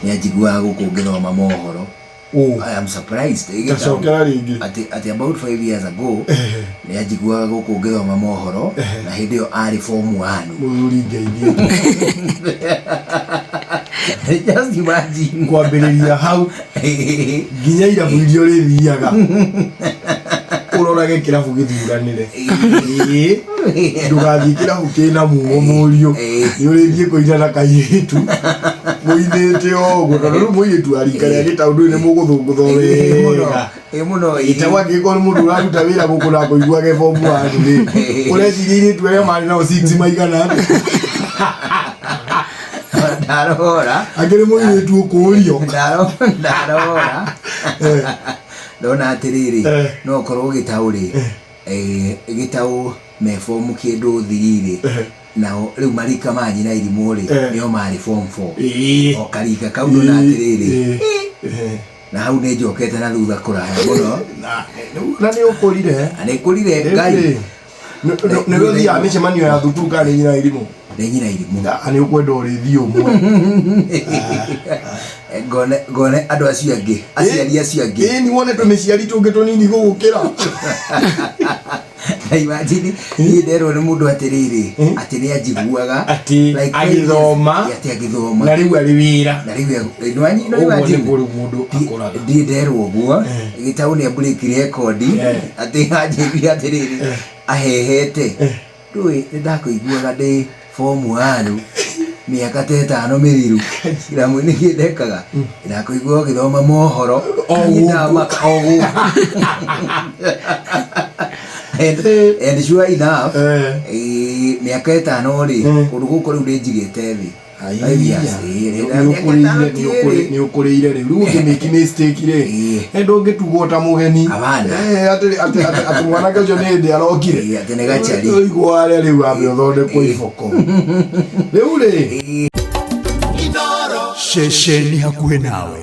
ni ajigua gukungithoma mohoro. I am surprised. At about 5 years ago, ni ajigua gukungithoma mohoro na hindi yo ari form 1. Muthuri ngeithie. Just imagine kwambiriria hau nginya irabu irio rithiaga urorage kirabu githuranire ndugathie kirabu kina mugo murio ni urithie kuina na kaihitu muithite ogo tondu muihitu arikare gitaundu ni muguthungutho wega muno itawa gikoro mundu uraruta wira gukura kuigua ge form 1 ureciria tu ayo mari na 6 maigana ndarora agere muihitu ukurio ndarora ndona atiriri no korwo gitauri gitau me form kindu thirire nao riu marika manyi na irimu ri nio mari form 4 o karika kau ndona atiriri na hau ne njokete na thutha kuraya muno na ni ukurire ngai ne gothi ya micemanio ya thukuru kana nyina irimu ani ukwenda urithi umwe gone andu acio angi aciari acio angi ni wone tumiciari tungi tunini gugukira imagine ni ndero ni mundu atiriri ati ni ajiguaga like agithoma na riu ari wira no imagine mundu akoraga ndi ndero guo gitau ni break record ati ajiguaga atiriri ahehete ndui ndakuiguaga ndi form 1 miaka 5 miriru ira mwini gidekaga ira kuigua githoma mohoro ina makogu and sure enough miaka 5 ri kundu guko riu ndinjigite thi ni ukurire riu ungimiki mistake ri ndungitugwo ta mugeni ati mwana kacio ni ndi arokire ati ni gachari igwa riu ambe uthondekwo iboko riu ri Inooro shesheni hakuhe nawe.